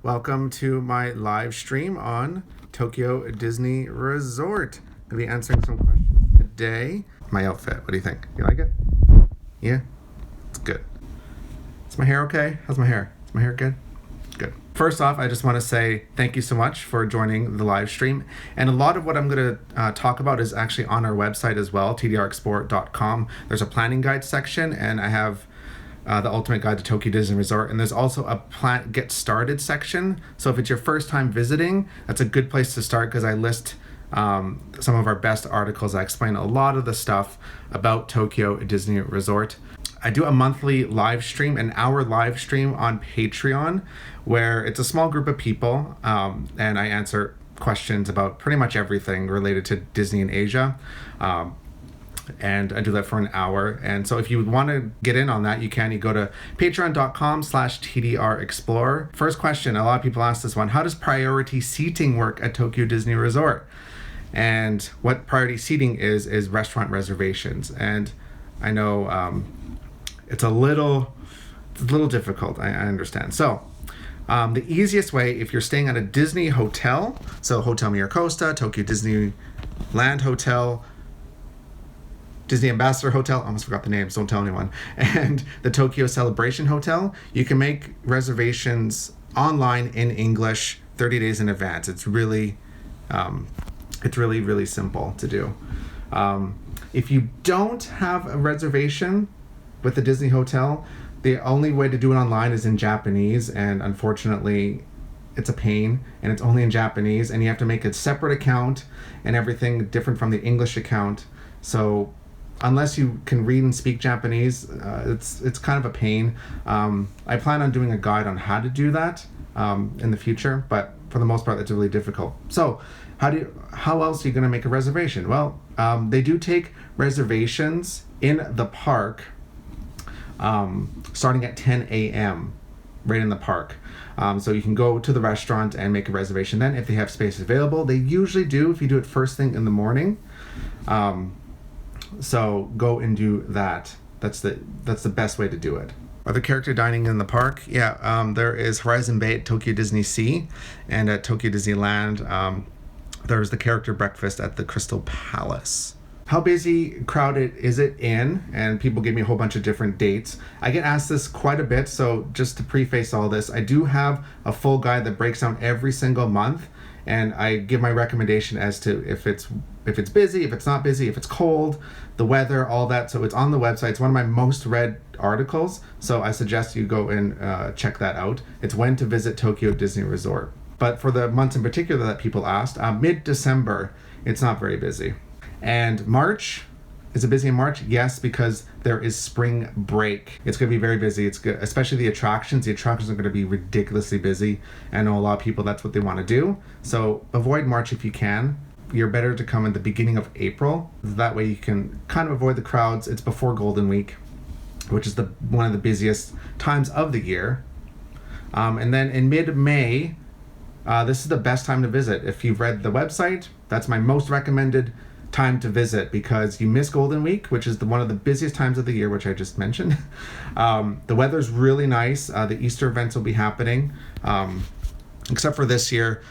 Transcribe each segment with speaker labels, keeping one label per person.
Speaker 1: Welcome to my live stream on Tokyo Disney Resort. I'll be answering some questions today. My outfit, what do you think? You like it? Yeah? It's good. Is my hair okay? How's my hair? Is my hair good? Good. First off, I just want to say thank you so much for joining the live stream. And a lot of what I'm going to talk about is actually on our website as well, tdrexplorer.com. There's a planning guide section, and I have the ultimate guide to Tokyo Disney Resort, and there's also a get started section. So if it's your first time visiting, that's a good place to start because I list some of our best articles. I explain a lot of the stuff about Tokyo Disney Resort. I do a monthly live stream, an hour live stream on Patreon, where it's a small group of people, and I answer questions about pretty much everything related to Disney in Asia. And I do that for an hour. And so if you want to get in on that, you can. You go to patreon.com/TDR Explorer. First question, a lot of people ask this one. How does priority seating work at Tokyo Disney Resort? And what priority seating is restaurant reservations. And I know it's a little difficult, I understand. So the easiest way, if you're staying at a Disney hotel, so Hotel Miracosta, Tokyo Disneyland Hotel, Disney Ambassador Hotel, I almost forgot the names, don't tell anyone, and the Tokyo Celebration Hotel, you can make reservations online in English 30 days in advance. It's really simple to do. If you don't have a reservation with the Disney Hotel, the only way to do it online is in Japanese, and unfortunately it's a pain, and it's only in Japanese, and you have to make a separate account and everything different from the English account. So unless you can read and speak Japanese, it's kind of a pain. I plan on doing a guide on how to do that in the future, but for the most part, it's really difficult. So how else are you going to make a reservation? Well, they do take reservations in the park starting at 10 a.m. right in the park. So you can go to the restaurant and make a reservation then if they have space available. They usually do if you do it first thing in the morning. So go and do that. That's the best way to do it. Other character dining in the park? Yeah, there is Horizon Bay at Tokyo DisneySea, and at Tokyo Disneyland, there's the character breakfast at the Crystal Palace. How busy, crowded is it in? And people give me a whole bunch of different dates. I get asked this quite a bit, so just to preface all this, I do have a full guide that breaks down every single month, and I give my recommendation as to if it's busy, if it's not busy, if it's cold, the weather, all that. So it's on the website. It's one of my most read articles, so I suggest you go and check that out. It's when to visit Tokyo Disney Resort. But for the months in particular that people asked, mid-December, it's not very busy. And March, is it busy in March? Yes, because there is spring break. It's going to be very busy. It's good, especially the attractions. The attractions are going to be ridiculously busy. I know a lot of people, that's what they want to do. So avoid March if you can. You're better to come in the beginning of April. That way you can kind of avoid the crowds. It's before Golden Week, which is one of the busiest times of the year. And then in mid-May, this is the best time to visit. If you've read the website, that's my most recommended time to visit because you miss Golden Week, which is one of the busiest times of the year, which I just mentioned. The weather's really nice. The Easter events will be happening. Except for this year,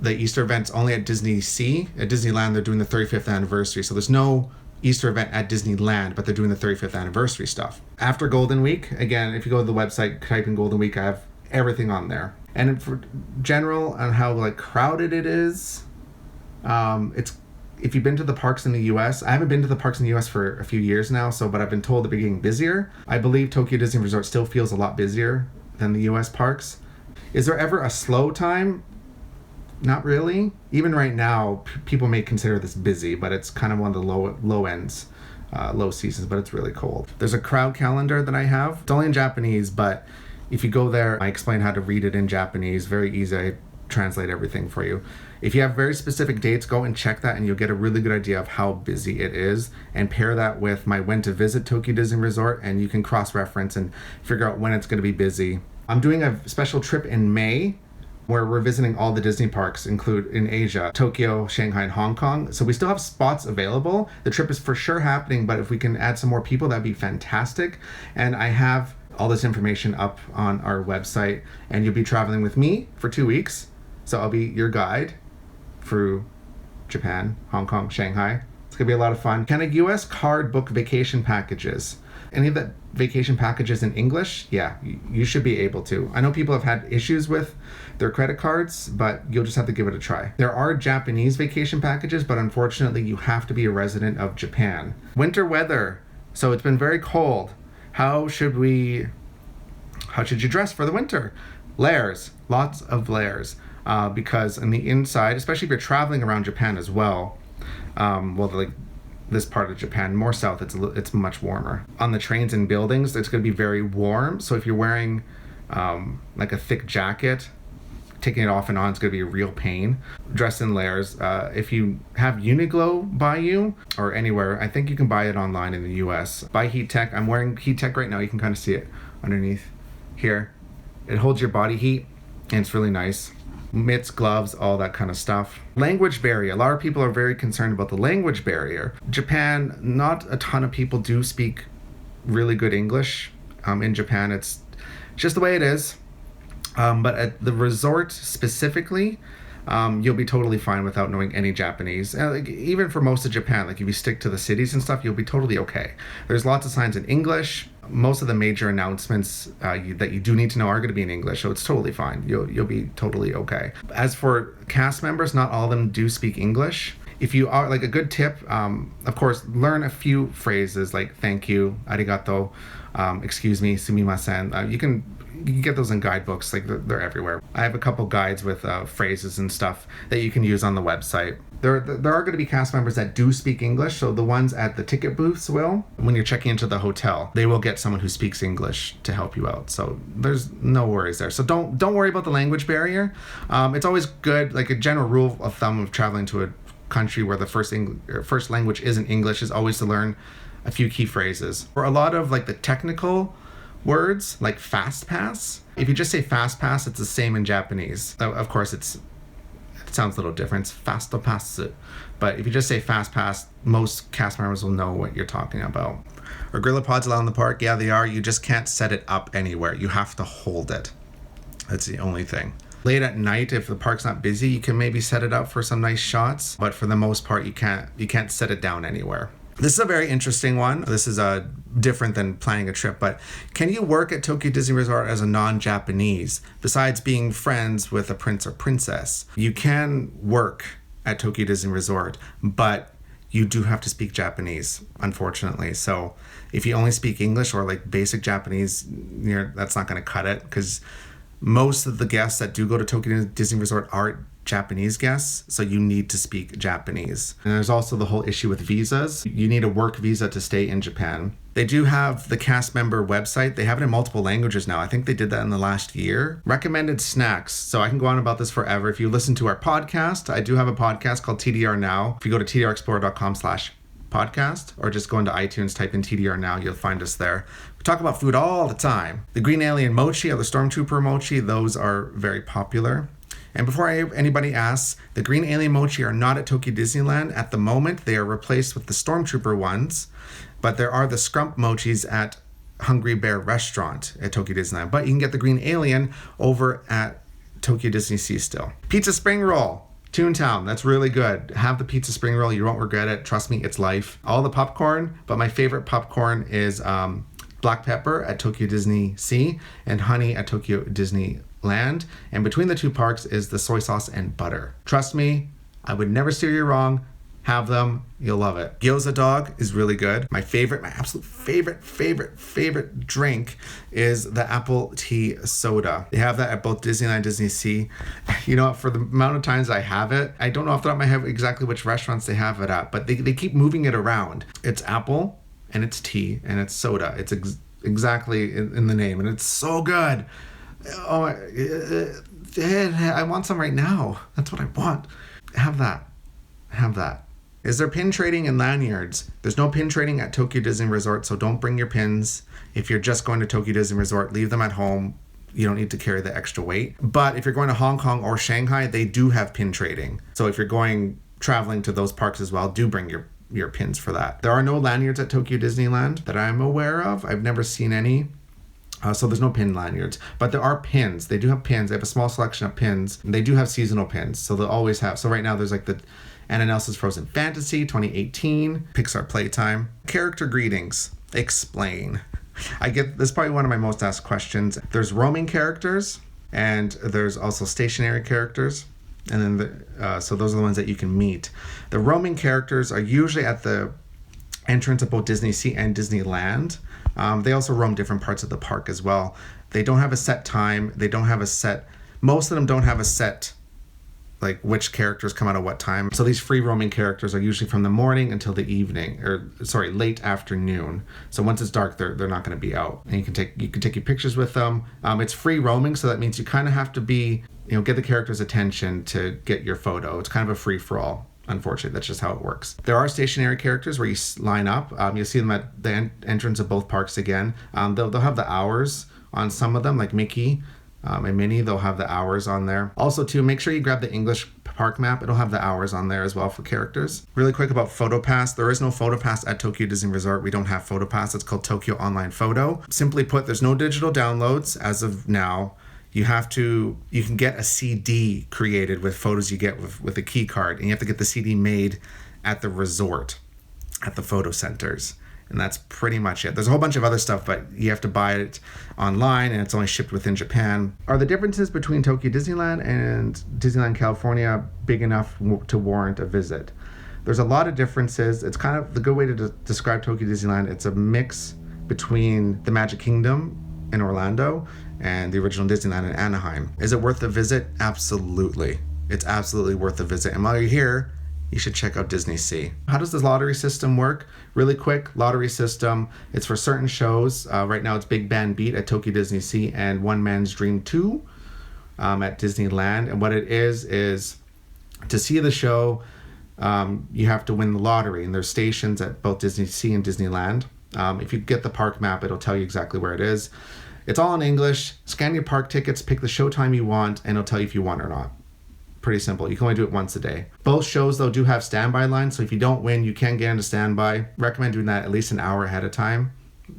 Speaker 1: the Easter event's only at DisneySea. At Disneyland, they're doing the 35th anniversary. So there's no Easter event at Disneyland, but they're doing the 35th anniversary stuff. After Golden Week, again, if you go to the website, type in Golden Week, I have everything on there. And for general on how crowded it is, it's if you've been to the parks in the US, I haven't been to the parks in the US for a few years now, but I've been told they're getting busier. I believe Tokyo Disney Resort still feels a lot busier than the US parks. Is there ever a slow time? Not really. Even right now, people may consider this busy, but it's kind of one of the low ends, low seasons, but it's really cold. There's a crowd calendar that I have. It's only in Japanese, but if you go there, I explain how to read it in Japanese. Very easy. I translate everything for you. If you have very specific dates, go and check that and you'll get a really good idea of how busy it is, and pair that with my when to visit Tokyo Disney Resort, and you can cross-reference and figure out when it's going to be busy. I'm doing a special trip in May where we're visiting all the Disney parks, include in Asia, Tokyo, Shanghai, and Hong Kong. So we still have spots available. The trip is for sure happening, but if we can add some more people, that'd be fantastic. And I have all this information up on our website, and you'll be traveling with me for 2 weeks. So I'll be your guide through Japan, Hong Kong, Shanghai. It's gonna be a lot of fun. Can a US card book vacation packages? Any of the vacation packages in English? Yeah, you should be able to. I know people have had issues with their credit cards, but you'll just have to give it a try. There are Japanese vacation packages, but unfortunately you have to be a resident of Japan. Winter weather. So it's been very cold. How should you dress for the winter? Layers, lots of layers. Because on the inside, especially if you're traveling around Japan as well, like this part of Japan, more south, it's much warmer. On the trains and buildings, it's going to be very warm. So if you're wearing like a thick jacket, taking it off and on is going to be a real pain. Dress in layers. If you have Uniqlo by you or anywhere, I think you can buy it online in the US. Buy Heat Tech. I'm wearing Heat Tech right now. You can kind of see it underneath here. It holds your body heat and it's really nice. Mitts, gloves, all that kind of stuff. Language barrier. A lot of people are very concerned about the language barrier. Japan, not a ton of people do speak really good English. In Japan, it's just the way it is. But at the resort specifically, you'll be totally fine without knowing any Japanese. Even for most of Japan, like if you stick to the cities and stuff, you'll be totally okay. There's lots of signs in English. Most of the major announcements that you do need to know are going to be in English, so it's totally fine. You'll be totally okay. As for cast members, not all of them do speak English. If you are, like, a good tip, of course, learn a few phrases like thank you, arigato, excuse me, sumimasen. You can get those in guidebooks, like they're everywhere. I have a couple guides with phrases and stuff that you can use on the website. There are going to be cast members that do speak English, so the ones at the ticket booths will. When you're checking into the hotel, they will get someone who speaks English to help you out. So there's no worries there. So don't worry about the language barrier. It's always good, like a general rule of thumb of traveling to a country where the first language isn't English is always to learn a few key phrases. For a lot of like the technical words, like fast pass, if you just say fast pass, it's the same in Japanese. Of course, it sounds a little different. It's fasto pass. But if you just say fast pass, most cast members will know what you're talking about. Are Gorilla Pods allowed in the park? Yeah, they are. You just can't set it up anywhere. You have to hold it. That's the only thing. Late at night, if the park's not busy, you can maybe set it up for some nice shots. But for the most part, you can't set it down anywhere. This is a very interesting one. This is different than planning a trip, but can you work at Tokyo Disney Resort as a non-Japanese, besides being friends with a prince or princess? You can work at Tokyo Disney Resort, but you do have to speak Japanese, unfortunately. So if you only speak English or like basic Japanese, that's not going to cut it, because most of the guests that do go to Tokyo Disney Resort are Japanese guests, so you need to speak Japanese. And there's also the whole issue with visas. You need a work visa to stay in Japan. They do have the cast member website. They have it in multiple languages now. I think they did that in the last year. Recommended snacks. So I can go on about this forever. If you listen to our podcast, I do have a podcast called TDR Now. If you go to tdrexplorer.com/podcast or just go into iTunes, type in TDR Now, you'll find us there. We talk about food all the time. The Green Alien Mochi or the Stormtrooper Mochi, those are very popular. And before anybody asks, the Green Alien Mochi are not at Tokyo Disneyland at the moment. They are replaced with the Stormtrooper ones, but there are the Scrump Mochis at Hungry Bear Restaurant at Tokyo Disneyland. But you can get the Green Alien over at Tokyo DisneySea still. Pizza Spring Roll, Toontown, that's really good. Have the Pizza Spring Roll, you won't regret it. Trust me, it's life. All the popcorn, but my favorite popcorn is black pepper at Tokyo DisneySea and honey at Tokyo Disneyland. And between the two parks is the soy sauce and butter. Trust me, I would never steer you wrong. Have them, you'll love it. Gyoza dog is really good. My absolute favorite drink is the apple tea soda. They have that at both Disneyland and DisneySea. You know, for the amount of times I have it, I don't know off the top of my head exactly which restaurants they have it at, but they keep moving it around. It's apple and it's tea and it's soda. It's exactly in the name, and it's so good. Oh, I want some right now. That's what I want. Have that. Is there pin trading and lanyards? There's no pin trading at Tokyo Disney Resort, so don't bring your pins. If you're just going to Tokyo Disney Resort, leave them at home. You don't need to carry the extra weight. But if you're going to Hong Kong or Shanghai, they do have pin trading. So if you're traveling to those parks as well, do bring your pins for that. There are no lanyards at Tokyo Disneyland that I'm aware of. I've never seen any. So there's no pin lanyards, but there are pins. They do have pins. They have a small selection of pins. They do have seasonal pins, so they'll always have. So right now there's like the Anna Nelson's Frozen Fantasy 2018, Pixar Playtime. Character greetings. Explain. I get this is probably one of my most asked questions. There's roaming characters, and there's also stationary characters, and then so those are the ones that you can meet. The roaming characters are usually at the entrance of both DisneySea and Disneyland. They also roam different parts of the park as well. They don't have a set time. They don't have a set, most of them don't have a set, like which characters come out at what time. So these free roaming characters are usually from the morning until the evening, or sorry, late afternoon. So once it's dark, they're not going to be out. And you can take your pictures with them. It's free roaming, so that means you kind of have to be, get the character's attention to get your photo. It's kind of a free for all. Unfortunately, that's just how it works. There are stationary characters where you line up. You'll see them at the entrance of both parks again. They'll have the hours on some of them, like Mickey and Minnie. They'll have the hours on there. Also, too, make sure you grab the English park map. It'll have the hours on there as well for characters. Really quick about PhotoPass. There is no PhotoPass at Tokyo Disney Resort. We don't have PhotoPass. It's called Tokyo Online Photo. Simply put, there's no digital downloads as of now. You can get a CD created with photos you get with a key card, and you have to get the CD made at the resort, at the photo centers. And that's pretty much it. There's a whole bunch of other stuff, but you have to buy it online, and it's only shipped within Japan. Are the differences between Tokyo Disneyland and Disneyland California big enough to warrant a visit? There's a lot of differences. It's kind of the good way to describe Tokyo Disneyland. It's a mix between the Magic Kingdom in Orlando and the original Disneyland in Anaheim. Is it worth the visit? Absolutely. It's absolutely worth the visit. And while you're here, you should check out DisneySea. How does this lottery system work? Really quick, lottery system. It's for certain shows. Right now it's Big Band Beat at Tokyo Disneyland and One Man's Dream 2 at Disneyland. And what it is to see the show, you have to win the lottery. And there's stations at both DisneySea and Disneyland. If you get the park map, it'll tell you exactly where it is. It's all in English. Scan your park tickets, pick the showtime you want, and it'll tell you if you won or not. Pretty simple. You can only do it once a day. Both shows, though, do have standby lines, so if you don't win, you can get into standby. Recommend doing that at least an hour ahead of time,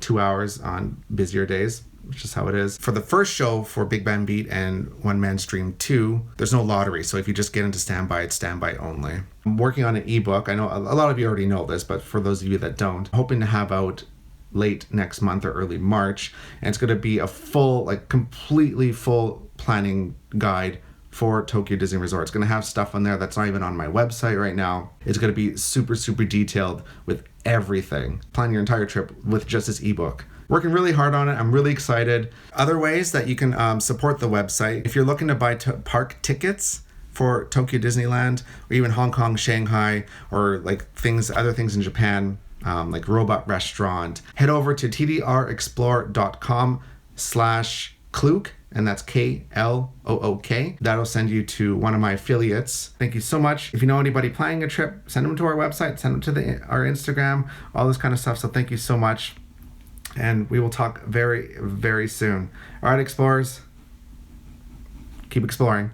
Speaker 1: 2 hours on busier days, which is how it is. For the first show for Big Band Beat and One Man's Dream 2, there's no lottery, so if you just get into standby, it's standby only. I'm working on an ebook. I know a lot of you already know this, but for those of you that don't, I'm hoping to have out late next month or early March, and it's going to be a full, completely full planning guide for Tokyo Disney Resort. It's going to have stuff on there that's not even on my website right now. It's going to be super, super detailed with everything. Plan your entire trip with just this ebook. Working really hard on it. I'm really excited. Other ways that you can support the website. If you're looking to buy park tickets for Tokyo Disneyland, or even Hong Kong, Shanghai, or other things in Japan, like Robot Restaurant, head over to tdrexplorer.com/Klook, and that's KLOOK. That'll send you to one of my affiliates. Thank you so much. If you know anybody planning a trip, send them to our website, send them to our Instagram, all this kind of stuff. So thank you so much, and we will talk very, very soon. All right, explorers, keep exploring.